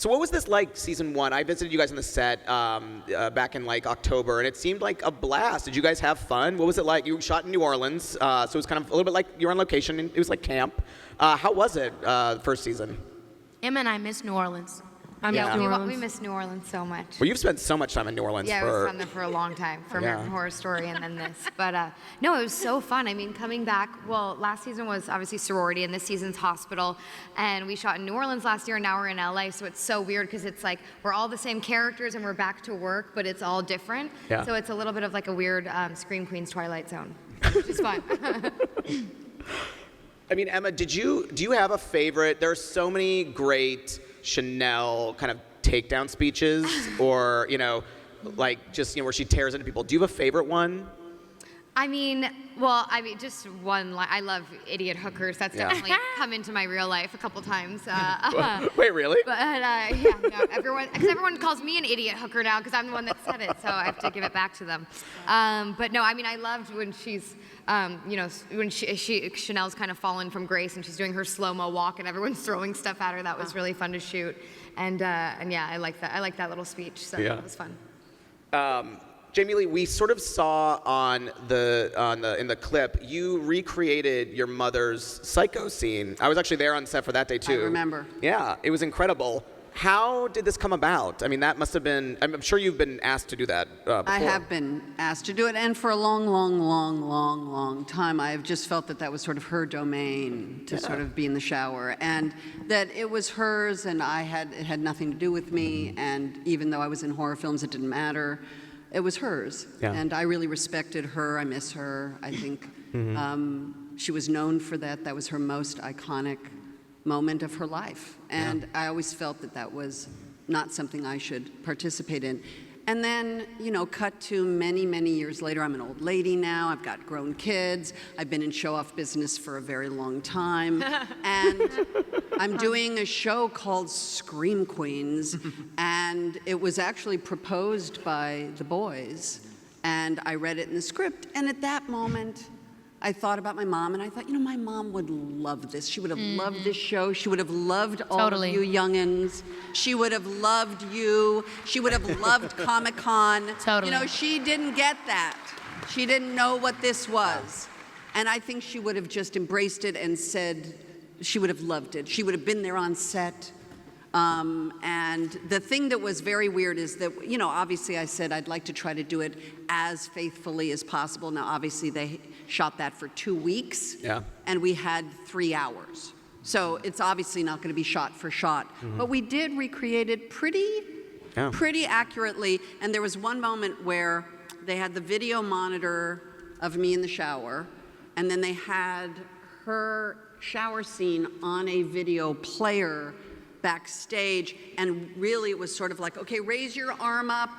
So what was this like, season 1? I visited you guys on the set back in like October, and it seemed like a blast. Did you guys have fun? What was it like? You shot in New Orleans, so it was kind of a little bit like you were on location, and it was like camp. How was it, the first season? Emma and I miss New Orleans. We miss New Orleans so much. Well, you've spent so much time in New Orleans. Yeah, I was from there for a long time, for American Horror Story and then this. But no, it was so fun. I mean, coming back, well, last season was obviously sorority, and this season's hospital. And we shot in New Orleans last year, and now we're in LA, so it's so weird because it's like we're all the same characters and we're back to work, but it's all different. Yeah. So it's a little bit of like a weird Scream Queens Twilight Zone, which is fun. I mean, Emma, do you have a favorite? There are so many great Chanel kind of takedown speeches, or like just where she tears into people. Do you have a favorite one? I mean, just one line. I love idiot hookers. That's definitely come into my real life a couple times. Wait, really? But no, everyone calls me an idiot hooker now because I'm the one that said it, so I have to give it back to them. But no, I mean, I loved when she's, when Chanel's kind of fallen from grace and she's doing her slow-mo walk and everyone's throwing stuff at her. That was really fun to shoot, and yeah, I like that. I like that little speech. So it was fun. Jamie Lee, we sort of saw in the clip, you recreated your mother's Psycho scene. I was actually there on set for that day too. I remember. Yeah, it was incredible. How did this come about? I mean, that must have been, I'm sure you've been asked to do that before. I have been asked to do it, and for a long time, I have just felt that that was sort of her domain to sort of be in the shower, and that it was hers, and it had nothing to do with me, and even though I was in horror films, it didn't matter. It was hers, and I really respected her. I miss her. I think she was known for that. That was her most iconic moment of her life, and I always felt that that was not something I should participate in. And then, cut to many, many years later, I'm an old lady now, I've got grown kids, I've been in show-off business for a very long time, and I'm doing a show called Scream Queens, and it was actually proposed by the boys, and I read it in the script, and at that moment, I thought about my mom, and I thought, my mom would love this. She would have loved this show. She would have loved all of you youngins. She would have loved you. She would have loved Comic-Con. Totally. She didn't get that. She didn't know what this was. And I think she would have just embraced it and said she would have loved it. She would have been there on set. And the thing that was very weird is that, obviously I said I'd like to try to do it as faithfully as possible. Now, obviously they shot that for 2 weeks, and we had 3 hours. So it's obviously not going to be shot for shot. But we did recreate it pretty accurately. And there was one moment where they had the video monitor of me in the shower, and then they had her shower scene on a video player backstage, and really it was sort of like, okay, raise your arm up.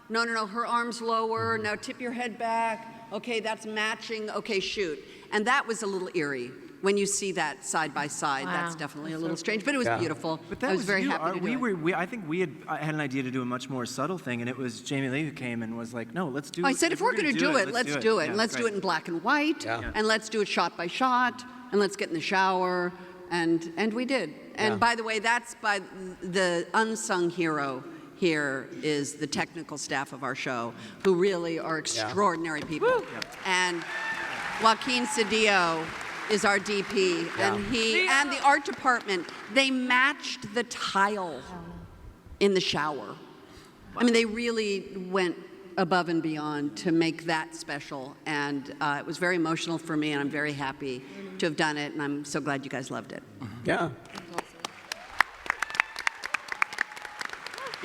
No, her arm's lower. Now tip your head back. Okay, that's matching. Okay, shoot. And that was a little eerie. When you see that side by side, that's definitely a little strange, but it was beautiful. But that I was very you. happy to do it. I think we had an idea to do a much more subtle thing, and it was Jamie Lee who came and was like, "No, let's do." I said, if we're going to do it, let's do it, and let's do it in black and white, and let's do it shot by shot, and let's get in the shower, and we did. And by the way, that's by the unsung hero here is the technical staff of our show, who really are extraordinary people, and Joaquin Cedillo is our DP, and he and the art department, they matched the tile in the shower. I mean, they really went above and beyond to make that special, and it was very emotional for me, and I'm very happy to have done it, and I'm so glad you guys loved it. Yeah.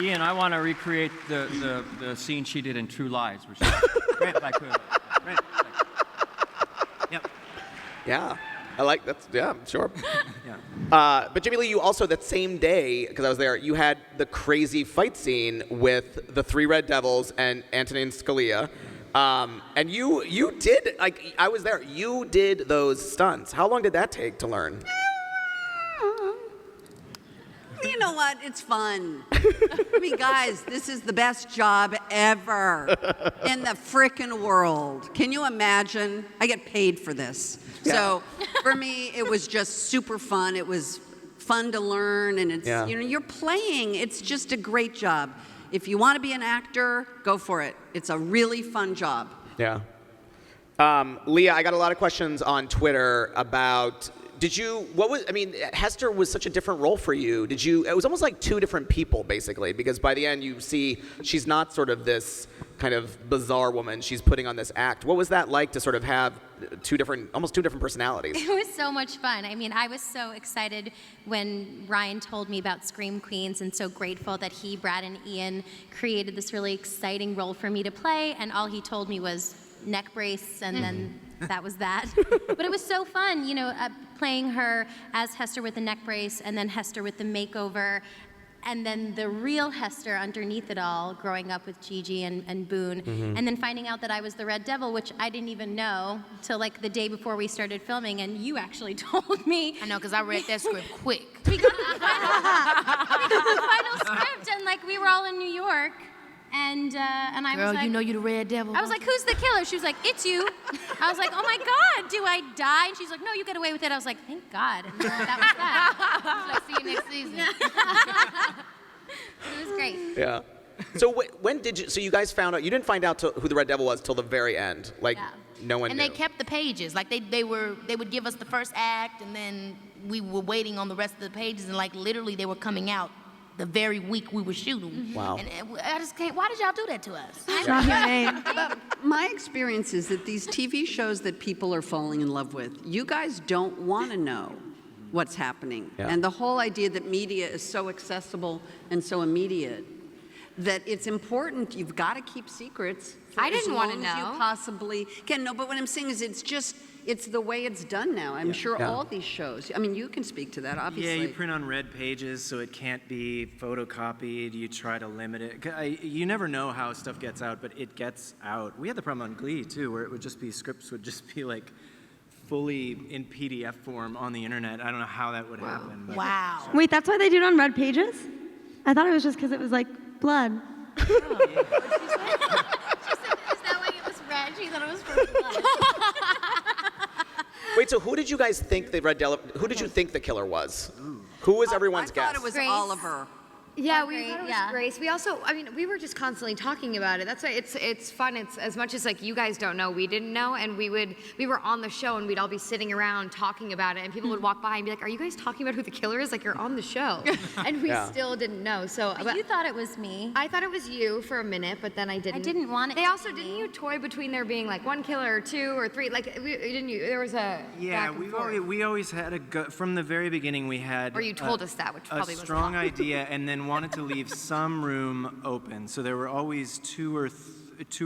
Ian, I want to recreate the scene she did in True Lies, where she ran back to Yeah, I like that. Yeah, sure. But Jamie Lee, you also, that same day, because I was there, you had the crazy fight scene with the 3 Red Devils and Antonin Scalia. And you did, like, I was there, you did those stunts. How long did that take to learn? You know what? It's fun. I mean, guys, this is the best job ever in the frickin' world. Can you imagine? I get paid for this. So for me, it was just super fun. It was fun to learn, and it's, Yeah. you're playing. It's just a great job. If you want to be an actor, go for it. It's a really fun job. Yeah. Lea, I got a lot of questions on Twitter about, Hester was such a different role for you. It was almost like two different people, basically, because by the end you see she's not sort of this kind of bizarre woman. She's putting on this act. What was that like to sort of have almost two different personalities? It was so much fun. I mean, I was so excited when Ryan told me about Scream Queens and so grateful that he, Brad, and Ian created this really exciting role for me to play, and all he told me was neck brace, and then that was that. But it was so fun, playing her as Hester with the neck brace, and then Hester with the makeover, and then the real Hester underneath it all, growing up with Gigi and Boone, and then finding out that I was the Red Devil, which I didn't even know till like the day before we started filming, and you actually told me. I know, because I read that script quick. We got the final script, and like we were all in New York. And I Girl, was like, you know you're the Red Devil. I was like, who's the killer? She was like, it's you. I was like, oh my God, do I die? And she's like, no, you get away with it. I was like, thank God. And that was that. Like, see you next season. It was great. Yeah. So when did you? So you guys found out? You didn't find out who the Red Devil was till the very end. Like no one And knew. they kept the pages. Like they would give us the first act, and then we were waiting on the rest of the pages, and like literally they were coming out the very week we were shooting. Wow. And I just can't. Why did y'all do that to us? Drop your name. But my experience is that these TV shows that people are falling in love with, you guys don't want to know what's happening. Yeah. And the whole idea that media is so accessible and so immediate, that it's important, you've got to keep secrets for I didn't as wanna long as know. you possibly can. No, but what I'm saying is it's the way it's done now. I'm sure Yeah. all these shows, I mean, you can speak to that, obviously. Yeah, you print on red pages, so it can't be photocopied. You try to limit it. You never know how stuff gets out, but it gets out. We had the problem on Glee, too, where it would just be, scripts would just be like fully in PDF form on the internet. I don't know how that would happen. But Wow. Wait, that's why they do it on red pages? I thought it was just because it was like blood. She said, is that why it was red? She thought it was for blood. Wait, so who did you guys think the Red Devil? Who did you think the killer was? Who was everyone's I guess? thought it was Grace. Oliver. Yeah, Oh, we great, thought it was yeah. Grace. We also, we were just constantly talking about it. That's why it's fun. It's as much as like you guys don't know, we didn't know, and we were on the show and we'd all be sitting around talking about it, and people would walk by and be like, "Are you guys talking about who the killer is? Like you're on the show," and we Yeah. still didn't know. So But you thought it was me. I thought it was you for a minute, but then I didn't. I didn't want it They to also be didn't me. you toy between there being like one killer or two or three? Like didn't you? There was a Yeah, back and forth. we always had from the very beginning we had Or you told us that, which probably a was strong wrong. idea, and then wanted to leave some room open. So there were always two or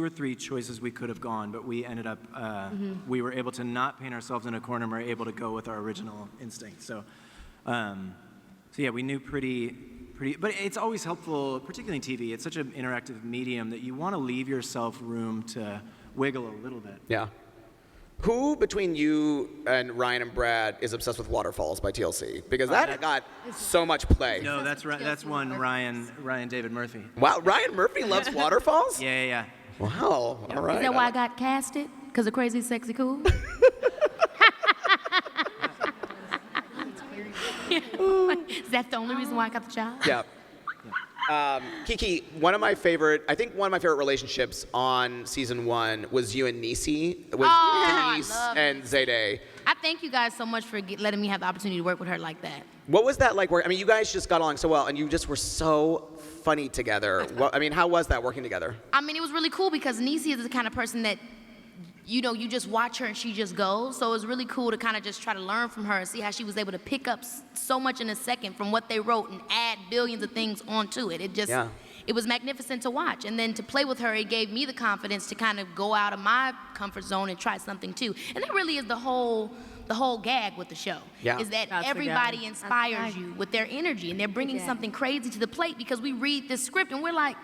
three choices we could have gone, but we ended up we were able to not paint ourselves in a corner. And we were able to go with our original instinct. So yeah, we knew pretty. But it's always helpful, particularly in TV. It's such an interactive medium that you want to leave yourself room to wiggle a little bit. Yeah. Who between you and Ryan and Brad is obsessed with Waterfalls by TLC? Because that got so much play. No, that's right. That's one Ryan David Murphy. Wow, Ryan Murphy loves Waterfalls? Yeah. Wow, all right. Is that why I got casted? Because of Crazy Sexy Cool? Is that the only reason why I got the job? Yeah. Keke, one of my favorite relationships on season 1 was you and Niecy, with I Denise love and Zayday. I thank you guys so much for letting me have the opportunity to work with her like that. What was that like? You guys just got along so well, and you just were so funny together. How was that working together? It was really cool because Niecy is the kind of person that, you just watch her and she just goes. So it was really cool to kind of just try to learn from her and see how she was able to pick up so much in a second from what they wrote and add billions of things onto it. It was magnificent to watch. And then to play with her, it gave me the confidence to kind of go out of my comfort zone and try something too. And that really is the whole gag with the show. Yeah. Is that That's the everybody gag. inspires you with their energy, and they're bringing something crazy to the plate because we read this script and we're like,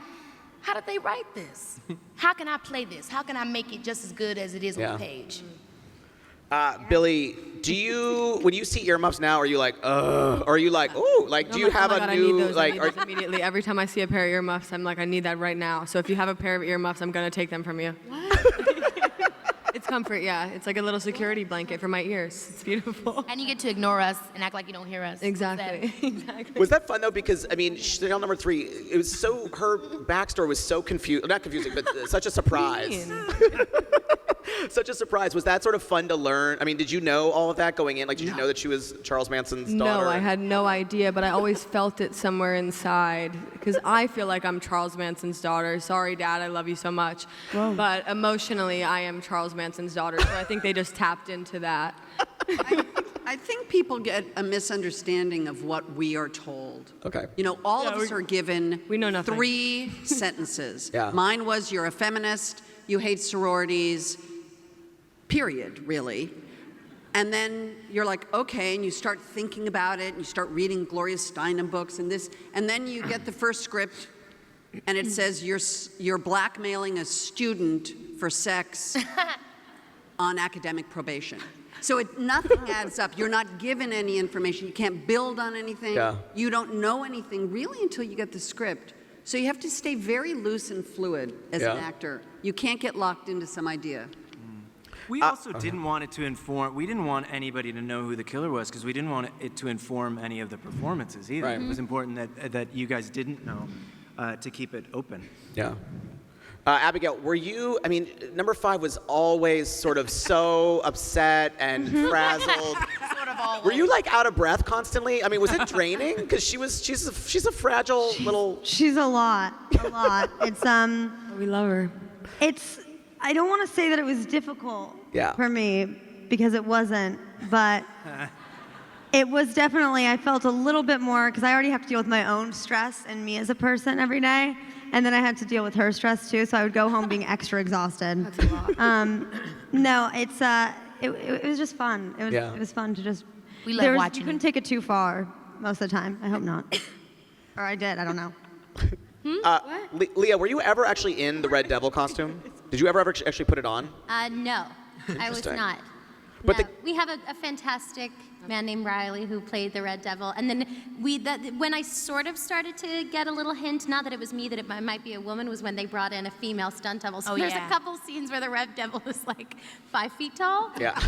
how did they write this? How can I play this? How can I make it just as good as it is on the page? Billy, when you see earmuffs now, are you like, ugh? Or are you like, ooh, do you have I a need new, those, I need those immediately. Every time I see a pair of earmuffs, I'm like, I need that right now. So if you have a pair of earmuffs, I'm gonna take them from you. What? It's comfort, yeah. It's like a little security blanket for my ears. It's beautiful. And you get to ignore us and act like you don't hear us. Exactly. Exactly. Was that fun though? Because I mean, Chanel number 3, it was so, her backstory was so not confusing, but such a surprise. Such a surprise. Was that sort of fun to learn? I mean, did you know all of that going in? Like, did you know that she was Charles Manson's daughter? No, I had no idea, but I always felt it somewhere inside because I feel like I'm Charles Manson's daughter. Sorry, Dad, I love you so much. Whoa. But emotionally, I am Charles Manson's daughter, so I think they just tapped into that. I think people get a misunderstanding of what we are told. Okay. You know, all of us are given we know nothing. 3 sentences. Yeah. Mine was, you're a feminist, you hate sororities, period, really. And then you're like, okay, and you start thinking about it, and you start reading Gloria Steinem books and this, and then you get the first script, and it says you're blackmailing a student for sex on academic probation. So nothing adds up. You're not given any information. You can't build on anything. Yeah. You don't know anything really until you get the script. So you have to stay very loose and fluid as an actor. You can't get locked into some idea. We also didn't want it to inform, we didn't want anybody to know who the killer was because we didn't want it to inform any of the performances either. Right. It was important that you guys didn't know to keep it open. Yeah. Abigail, were you, I mean, number 5 was always sort of so upset and frazzled. Sort of always. Were you like out of breath constantly? I mean, was it draining? Because she's a fragile little. She's a lot. It's We love her. I don't want to say that it was difficult Yeah. for me because it wasn't, but it was definitely, I felt a little bit more because I already have to deal with my own stress and me as a person every day. And then I had to deal with her stress too, so I would go home being extra exhausted. That's a lot. No, it was just fun. It was fun to just. We love watching You couldn't take it too far most of the time. I hope not. Or I did. I don't know. Lea, were you ever actually in the Red Devil costume? Did you ever actually put it on? No, I was Interesting. not. But No. We have a fantastic man named Riley who played the Red Devil. And then when I sort of started to get a little hint, not that it was me, that it might be a woman, was when they brought in a female stunt double. So there's a couple scenes where the Red Devil is like 5 feet tall. Yeah.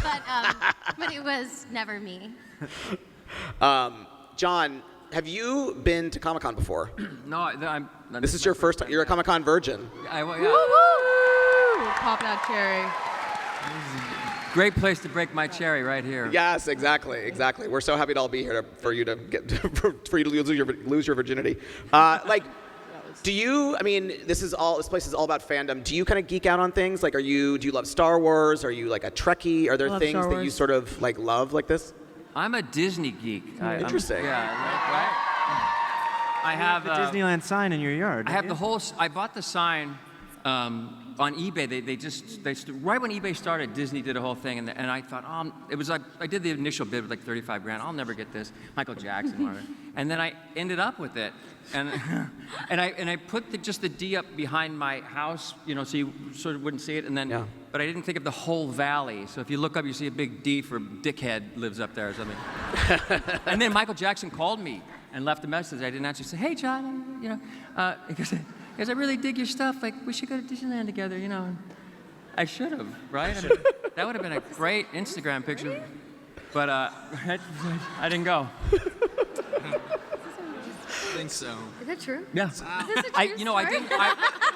But it was never me. John, have you been to Comic-Con before? No, This is your first time. You're a Comic-Con virgin. Woo! Pop that cherry. Great place to break my cherry right here. Yes, exactly. We're so happy to all be here for you to for you to lose your virginity. Do you? I mean, this place is all about fandom. Do you kind of geek out on things? Like, do you love Star Wars? Are you like a Trekkie? Are there things that you sort of like love like this? I'm a Disney geek. Interesting. Right? I have the Disneyland sign in your yard. I have the whole. I bought the sign on eBay. They right when eBay started, Disney did a whole thing, and I thought, it was like I did the initial bid with like 35 grand. I'll never get this. Michael Jackson wanted it, and then I ended up with it, and I put just the D up behind my house, so you sort of wouldn't see it, and then. Yeah. But I didn't think of the whole valley. So if you look up, you see a big D for Dickhead lives up there or something. And then Michael Jackson called me and left a message. I didn't answer. He said, "Hey, John, because I really dig your stuff. Like, we should go to Disneyland together, I should have, right? I mean, that would have been a great Instagram picture. But I didn't go. I think so. Is that true? Yeah. Is this a true story? I didn't.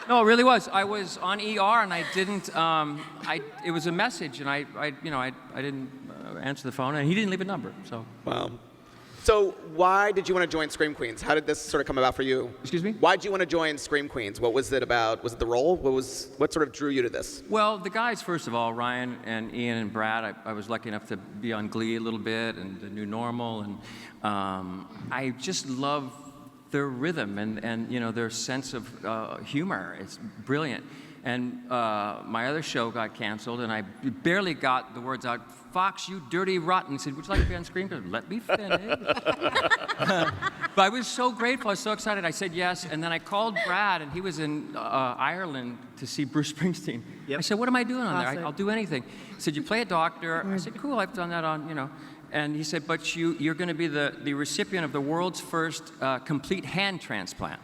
No, it really was. I was on ER and I didn't. It was a message and I didn't answer the phone and he didn't leave a number. So. Wow. So why did you want to join Scream Queens? How did this sort of come about for you? Excuse me? Why did you want to join Scream Queens? What was it about? Was it the role? What sort of drew you to this? Well, the guys, first of all, Ryan and Ian and Brad, I was lucky enough to be on Glee a little bit and The New Normal, and I just love their rhythm and their sense of humor. It's brilliant. And my other show got canceled, and I barely got the words out. "Fox, you dirty rotten." He said, "Would you like to be on screen?" Let me finish. But I was so grateful. I was so excited. I said yes. And then I called Brad, and he was in Ireland to see Bruce Springsteen. Yep. I said, "What am I doing on there? I'll do anything." He said, "You play a doctor." I said, "Cool, I've done that on, And he said, "But you're going to be the recipient of the world's first complete hand transplant."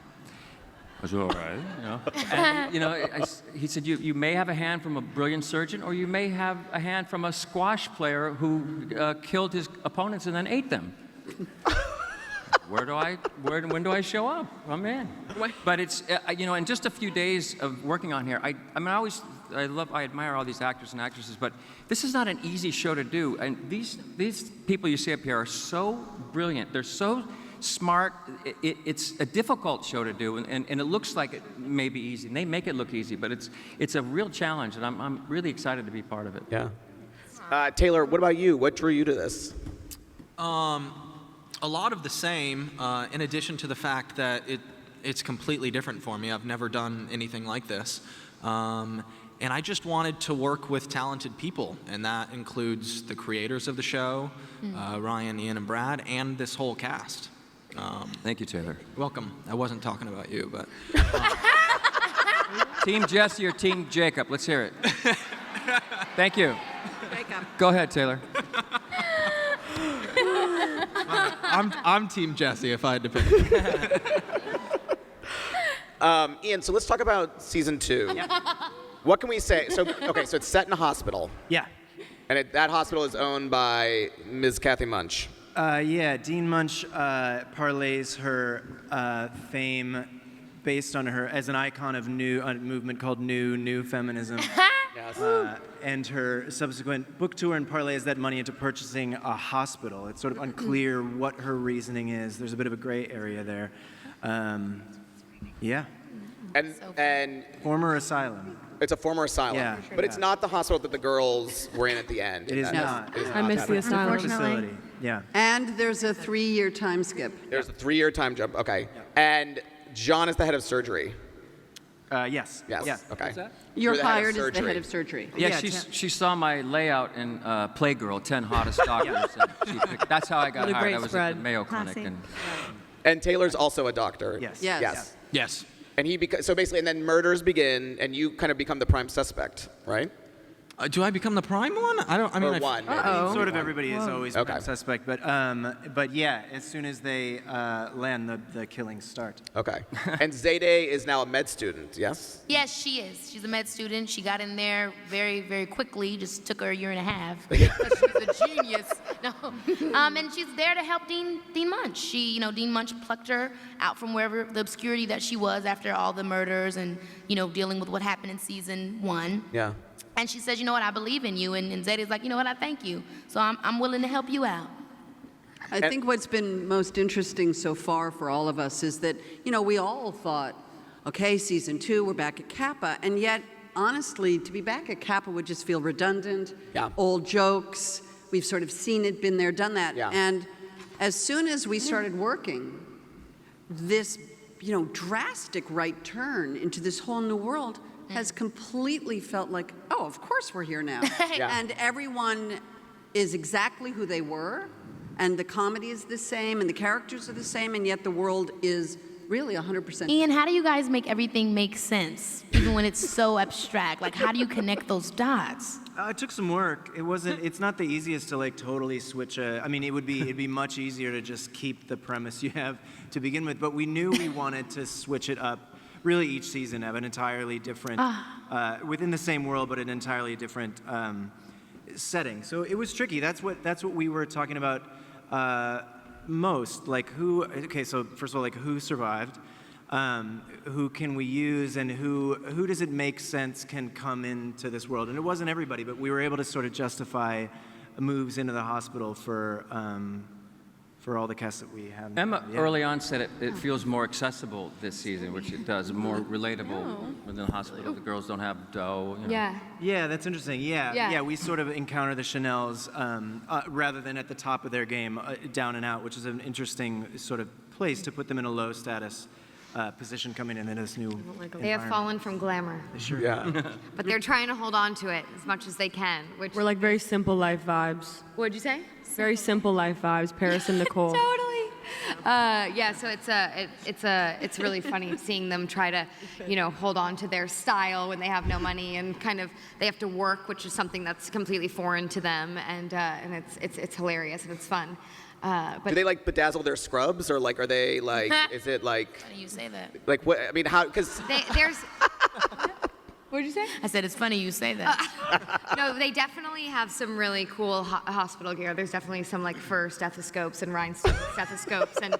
I said, all right, you know. And, you know, he said, you may have a hand from a brilliant surgeon, or you may have a hand from a squash player who killed his opponents and then ate them. When do I show up? I'm in. But it's, you know, in just a few days of working on here, I admire all these actors and actresses, but this is not an easy show to do. And these people you see up here are so brilliant. They're so smart. It's a difficult show to do, and it looks like it may be easy. And they make it look easy, but it's a real challenge, and I'm really excited to be part of it. Yeah. Taylor, what about you? What drew you to this? A lot of the same, in addition to the fact that it's completely different for me. I've never done anything like this. And I just wanted to work with talented people, and that includes the creators of the show, Ryan, Ian, and Brad, and this whole cast. Thank you, Taylor. You're welcome. I wasn't talking about you, but... Team Jesse or Team Jacob? Let's hear it. Thank you. Jacob. Go ahead, Taylor. I'm Team Jesse if I had to pick. Ian, so let's talk about season 2. Yeah. What can we say? So it's set in a hospital. Yeah. And that hospital is owned by Ms. Kathy Munch. Yeah, Dean Munch parlays her fame based on her as an icon of a movement called New Feminism. Yes. And her subsequent book tour and parlays that money into purchasing a hospital. It's sort of unclear what her reasoning is. There's a bit of a gray area there. Yeah. And former asylum. It's a former asylum. Yeah. But it's not the hospital that the girls were in at the end. It is not. I miss the asylum. Facility. Yeah. And there's a 3-year time skip. There's a 3-year time jump. Okay. And John is the head of surgery. Yes. Yes. Yeah. Okay. You're the head of hired as the surgery. head of surgery. Yeah, she saw my layout in Playgirl, 10 Hottest Doctors. And that's how I got What a hired. great I was at spread. the Mayo Clinic. Classy. And Taylor's also a doctor. Yes. Yes. Yes. Yes. And so basically, and then murders begin, and you kind of become the prime suspect, right? Do I become the prime one? Or one, maybe. Sort of everybody is always Okay. a suspect, but yeah, as soon as they land, the killings start. Okay. And Zayday is now a med student, yes? Yes, she is. She's a med student. She got in there very, very quickly. Just took her a year and a half. Because she's a genius. No. And she's there to help Dean Munch. Dean Munch plucked her out from wherever the obscurity that she was after all the murders and, dealing with what happened in season 1. Yeah. And she says, you know what, I believe in you. And Zayday's like, you know what, I thank you. So I'm willing to help you out. I think what's been most interesting so far for all of us is that, we all thought, okay, season 2, we're back at Kappa. And yet, honestly, to be back at Kappa would just feel redundant. Yeah. Old jokes. We've sort of seen it, been there, done that. Yeah. And as soon as we started working, this, drastic right turn into this whole new world has completely felt like, oh, of course we're here now. Yeah. And everyone is exactly who they were, and the comedy is the same, and the characters are the same, and yet the world is really 100%. Ian, how do you guys make everything make sense, even when it's so abstract? Like, how do you connect those dots? It took some work. It's not the easiest to it'd be much easier to just keep the premise you have to begin with, but we knew we wanted to switch it up. Really, each season have an entirely different, within the same world, but an entirely different setting. So it was tricky. That's what we were talking about most. So first of all, who survived? Who can we use, and who does it make sense can come into this world? And it wasn't everybody, but we were able to sort of justify moves into the hospital for all the casts that we have. Emma early on said it feels more accessible this season, which it does, more relatable within the hospital. The girls don't have dough. Yeah. Yeah, that's interesting. Yeah. Yeah, we sort of encounter the Chanels rather than at the top of their game, down and out, which is an interesting sort of place to put them in a low status position coming in this new They have fallen from glamour, Sure. Yeah. but they're trying to hold on to it as much as they can. Which We're like very simple life vibes. What'd you say? Very simple life vibes, Paris and Nicole. Totally. So it's really funny seeing them try to, hold on to their style when they have no money, and kind of they have to work, which is something that's completely foreign to them, and it's hilarious and it's fun. But Do they like bedazzle their scrubs, or like are they like? Is it like? Funny you say that. Like what? I mean, how? Because there's. What'd you say? I said it's funny you say that. No, they definitely have some really cool hospital gear. There's definitely some like fur stethoscopes and rhinestone stethoscopes, and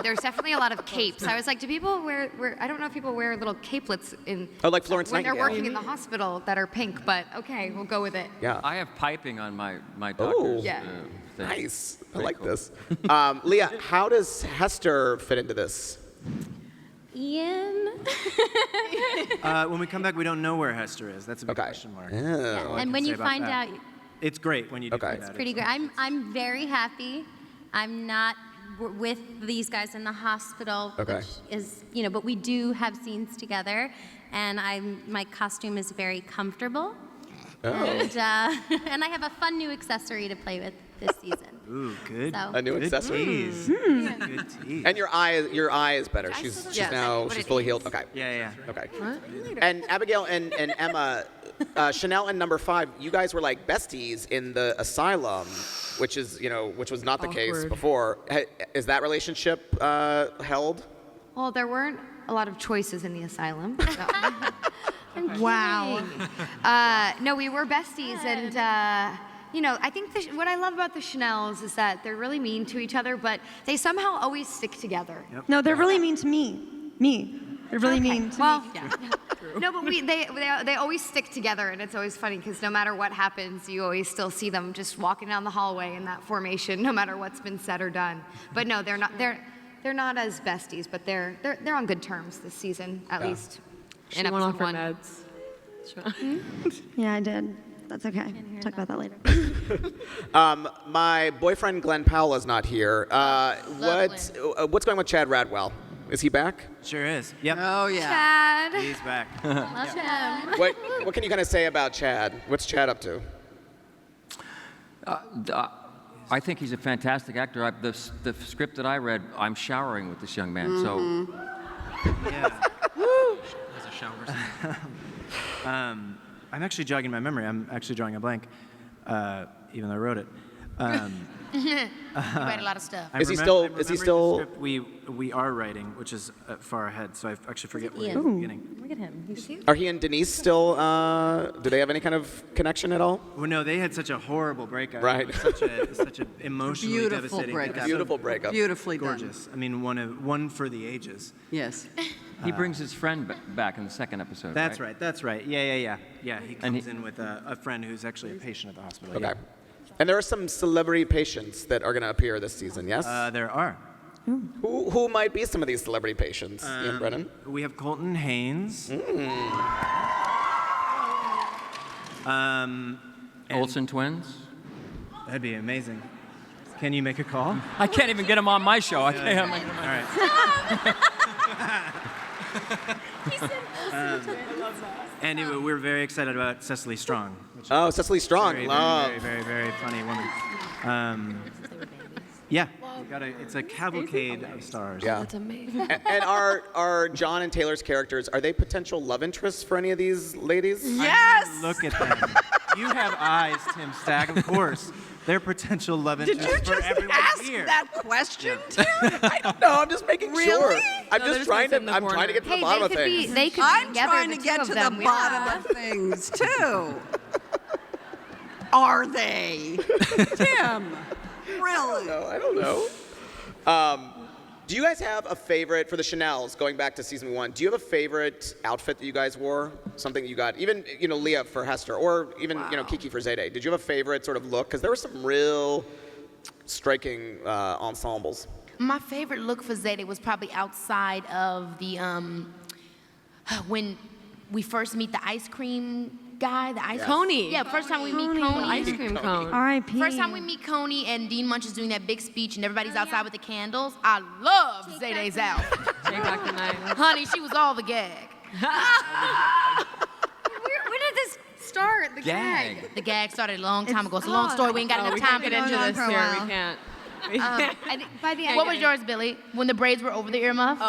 there's definitely a lot of capes. I was like, do people wear? I don't know if people wear little capelets in. Oh, like Florence when they're Nightingale. working in the hospital that are pink, but okay, we'll go with it. Yeah. I have piping on my Oh, doctor's Yeah. thing. Nice. I Pretty like cool. this. Leah, how does Hester fit into this? Ian. When we come back, we don't know where Hester is. That's a big Okay. question mark. Oh. All I And can when say you about find that. out, It's great when you do Okay. find out. pretty good. I'm very happy. I'm not with these guys in the hospital, Okay. which is, but we do have scenes together, and my costume is very comfortable. Oh. And, and I have a fun new accessory to play with this season. Ooh, good. So- A new Good accessory? tease. Good tease. And your eye is better. She's Yes. now What she's it fully is. healed. Okay. Yeah. Okay. And Abigail and Emma, Chanel and Number 5, you guys were like besties in the asylum, which was not the case Awkward. before. Is that relationship held? Well, there weren't a lot of choices in the asylum. So. Wow. No, we were besties, and I think what I love about the Chanels is that they're really mean to each other, but they somehow always stick together. No, they're really mean to me. They're really mean to Well, me. no, but they always stick together, and it's always funny because no matter what happens, you always still see them just walking down the hallway in that formation, no matter what's been said or done. But no, they're not. They're not as besties, but they're on good terms this season, at least. She in went off episode her 1. meds. Yeah, I did. That's okay. Talk about that later. My boyfriend Glenn Powell is not here. What's going with Chad Radwell? Is he back? Sure is. Yep. Oh, yeah. Chad. He's back. Love him. What can you kind of say about Chad? What's Chad up to? I think he's a fantastic actor. The script that I read, I'm showering with this young man. So Yeah. As a shower scene. I'm actually jogging my memory. I'm actually drawing a blank, even though I wrote it. You write a lot of stuff. Is he I still- remember is he the still- script we are writing, which is far ahead, so I actually forget where Ian. we're beginning. Look at him. Are he and Denise still? Do they have any kind of connection at all? Well, no, they had such a horrible breakup. Right. It was such a emotionally Beautiful devastating breakup. episode. Beautiful breakup. Beautifully done. Gorgeous. I mean, one for the ages. Yes. he brings his friend back in the second episode. That's right. That's right. Yeah. Yeah, he And comes in with a friend who's actually a patient at the hospital. Okay. And there are some celebrity patients that are going to appear this season. Yes. There are. Who might be some of these celebrity patients? Ian Brennan. We have Colton Haynes. Olsen twins. That'd be amazing. Can you make a call? I can't even get him on my show. I can't. All right. And we're very excited about Cecily Strong. Which Oh, Cecily Strong. very, Love. very, very, very funny woman. Yeah, it's a cavalcade of stars. Yeah. That's amazing. And are John and Taylor's characters, are they potential love interests for any of these ladies? Yes! Look at them. You have eyes, Tim Stagg, of course. They're potential love Did interests you for just everyone ask here. that question, Tim? I don't know. I'm just making sure. Really? I'm No, they're just trying just to. gonna sit in the I'm trying to get to the Hey, bottom they of could be. things. They could be I'm together, trying the to two get of to the them. bottom of things, too. Are they? Tim, really? No, I don't know. Do you guys have a favorite for the Chanels? Going back to season 1, do you have a favorite outfit that you guys wore? Something you got, even Leah for Hester, or even Keke for Zayday. Did you have a favorite sort of look? Because there were some real striking ensembles. My favorite look for Zayday was probably outside of the when we first meet the ice cream guy, the ice Coney. Yeah, first time we meet The Coney. ice cream cone. R.I.P. First time we meet Coney and Dean Munch is doing that big speech and everybody's outside with the candles. I love Zayday's outfit. Take back the night. Honey, she was all the gag. Where did this start? The gag. The gag started a long time ago. It's a long story. We ain't got Oh, enough we time can't for get into that. this here. We can't. I think by the end. What was yours, Billy? When the braids were over the earmuff?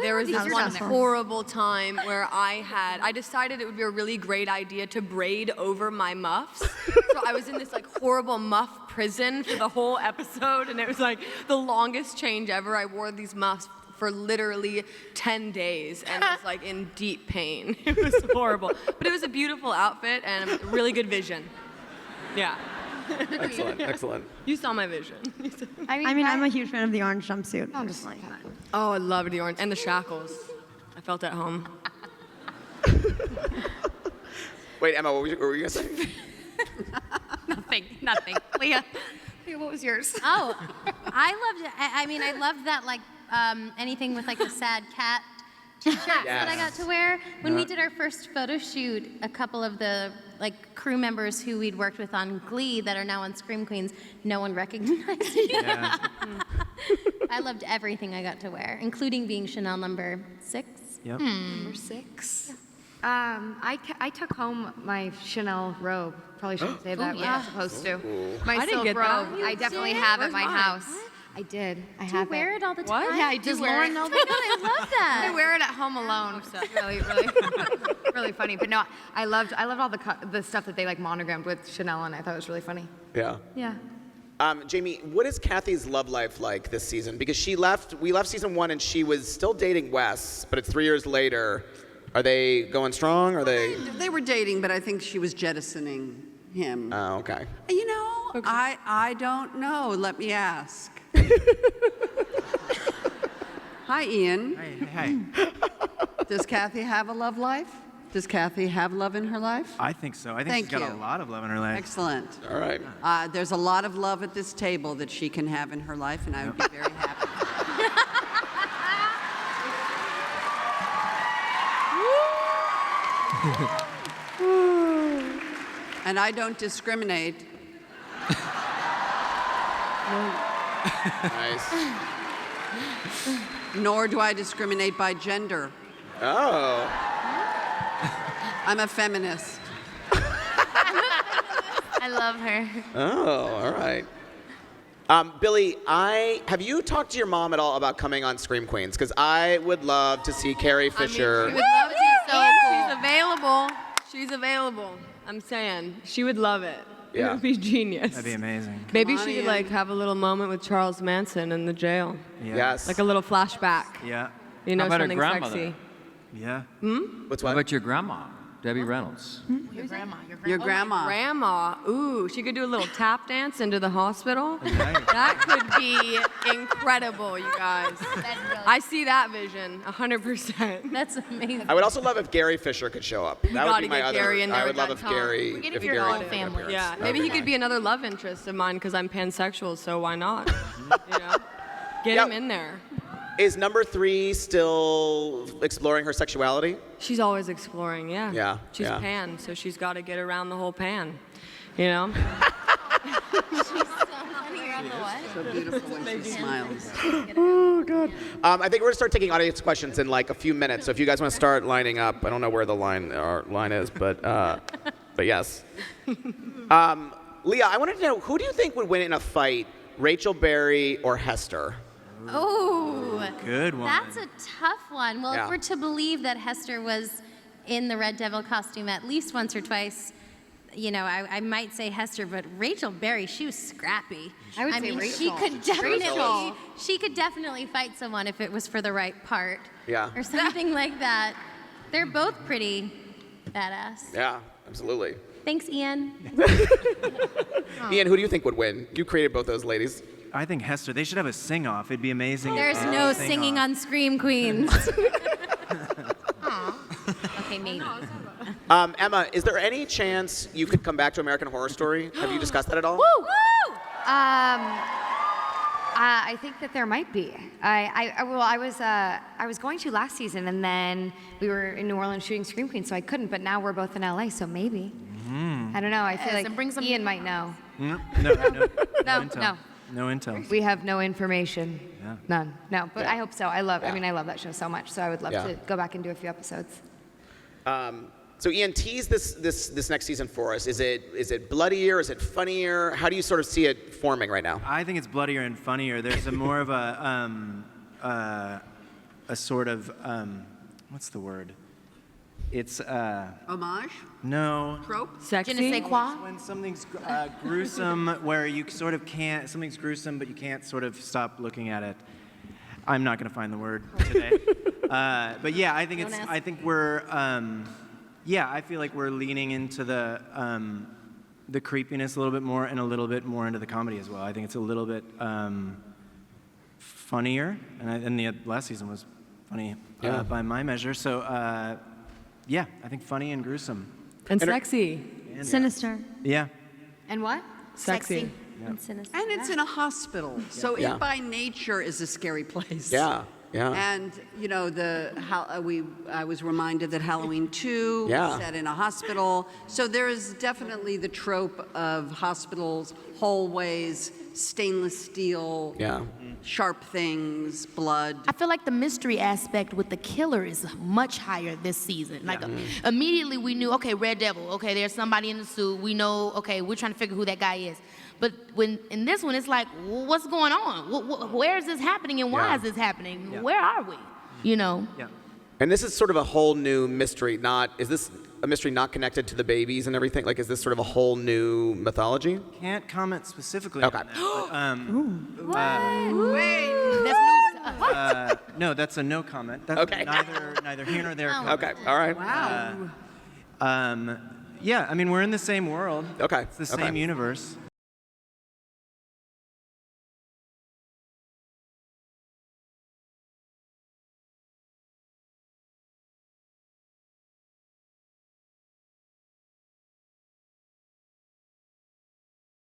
There was this These one are down there. horrible time where I decided it would be a really great idea to braid over my muffs. So I was in this like horrible muff prison for the whole episode, and it was like the longest change ever. I wore these muffs for literally 10 days and was like in deep pain. It was horrible. But it was a beautiful outfit and a really good vision. Yeah. Excellent, excellent. You saw my vision. I mean, I'm a huge fan of the orange jumpsuit. I'm just like, Oh, I love the orange and the shackles. I felt at home. Wait, Emma, what were you going to say? nothing. Leah, what was yours? Oh, I loved. I loved that like anything with like the sad cat t-shirts that I got to wear. When we did our first photo shoot, a couple of the like crew members who we'd worked with on Glee that are now on Scream Queens, no one recognized me. Yeah. I loved everything I got to wear, including being Chanel number 6. Yep. Number 6. I took home my Chanel robe. Probably shouldn't say that. yeah. We're supposed to. My I didn't silk get that. robe. I definitely did? have at Where's my mine? house. I did. I Do you have wear it. it all the What? time? Yeah, I do Does wear Lauren it. know Oh my God, I love that. I wear it at home alone. It's really, really funny. But no, I loved all the stuff that they like monogrammed with Chanel, and I thought it was really funny. Yeah. Yeah. Jamie, what is Kathy's love life like this season? Because we left season 1 and she was still dating Wes, but it's 3 years later. Are they going strong? Are they? They were dating, but I think she was jettisoning him. Oh, okay. You know, I don't know. Let me ask. Hi, Ian. Hey. Does Kathy have a love life? Does Kathy have love in her life? I think so. I think Thank she's got you. a lot of love in her life. Excellent. All right. There's a lot of love at this table that she can have in her life, and I would be very happy. And I don't discriminate. Nice. Nor do I discriminate by gender. Oh. I'm a feminist. I love her. Oh, all right. Billy, have you talked to your mom at all about coming on Scream Queens? Because I would love to see Carrie Fisher. She would love to. So she's available. She's available. I'm saying she would love it. It Yeah. would be genius. That'd be amazing. Maybe Come on, she could Ian. like have a little moment with Charles Manson in the jail, Yeah. Yes. like a little flashback. Yeah. You know, How about her something grandmother? sexy. Yeah. What's What what? about your grandma, Debbie Reynolds? Your grandma. Your grandma. Grandma, ooh, she could do a little tap dance into the hospital. That could be incredible, you guys. I see that vision, 100%. That's amazing. I would also love if Gary Fisher could show up. That would gotta be my get other. Gary in there I would with love that if tongue. Gary. We get if if your Gary whole made an family. appearance. Yeah, That maybe would he be could be another love interest of mine because I'm pansexual, so why not? You know, get Yep. him in there. Is number 3 still exploring her sexuality? She's always exploring, yeah. Yeah, She's yeah. pan, so she's got to get around the whole pan. You know? So beautiful when she smiles. Oh, God. I think we're going to start taking audience questions in like a few minutes. So if you guys want to start lining up, I don't know where the line is, but yes. Lea, I wanted to know, who do you think would win in a fight, Rachel Berry or Hester? Oh, Good one. that's a tough one. Well, Yeah. if we're to believe that Hester was in the Red Devil costume at least once or twice, you know, I might say Hester, but Rachel Berry, she was scrappy. I would say mean, Rachel. she could definitely fight someone if it was for the right part. Yeah. Or something like that. They're both pretty badass. Yeah, absolutely. Thanks, Ian. Ian, who do you think would win? You created both those ladies. I think Hester, they should have a sing-off. It'd be amazing. if There's they had no a singing sing-off. on Scream Queens. Okay, maybe. Emma, is there any chance you could come back to American Horror Story? Have you discussed that at all? Woo! I think that there might be. I was going to last season, and then we were in New Orleans shooting Scream Queen, so I couldn't. But now we're both in LA, so maybe. I don't know. I feel Yes, and like bring some Ian people. might know. No intel. No. No intel. We have no information. Yeah. None. No, but Yeah. I hope so. I love that show so much, so I would love Yeah. to go back and do a few episodes. So Ian, tease this next season for us. Is it bloodier? Is it funnier? How do you sort of see it forming right now? I think it's bloodier and funnier. There's a more of a sort of what's the word? It's Homage? no. Trope? Sexy. Je ne sais quoi? When something's gruesome, where you sort of can't. Something's gruesome, but you can't sort of stop looking at it. I'm not going to find the word today. But yeah, I think I think we're. Yeah, I feel like we're leaning into the creepiness a little bit more and a little bit more into the comedy as well. I think it's a little bit funnier, and the last season was funny by my measure. So yeah, I think funny and gruesome. And sexy. Sinister. Yeah. And what? Sexy. And sinister. And it's in a hospital, so Yeah. it by nature is a scary place. Yeah. Yeah. And you know I was reminded that Halloween 2 Yeah. was set in a hospital. So there is definitely the trope of hospitals, hallways, stainless steel, Yeah. sharp things, blood. I feel like the mystery aspect with the killer is much higher this season. Like immediately we knew, okay, Red Devil, okay, there's somebody in the suit. We know, okay, we're trying to figure who that guy is. But when in this one, it's like, well, what's going on? Where is this happening and why Yeah. is this happening? Yeah. Where are we? You know? Yeah. And this is sort of a whole new mystery. Is this a mystery not connected to the babies and everything? Like, is this sort of a whole new mythology? Can't comment specifically Okay. on that. But, Wait. That's news to us. no, that's a no comment. That's Okay. neither here nor there. comment. Okay. All right. Wow. Yeah, I mean, we're in the same world. Okay. It's the Okay. same universe.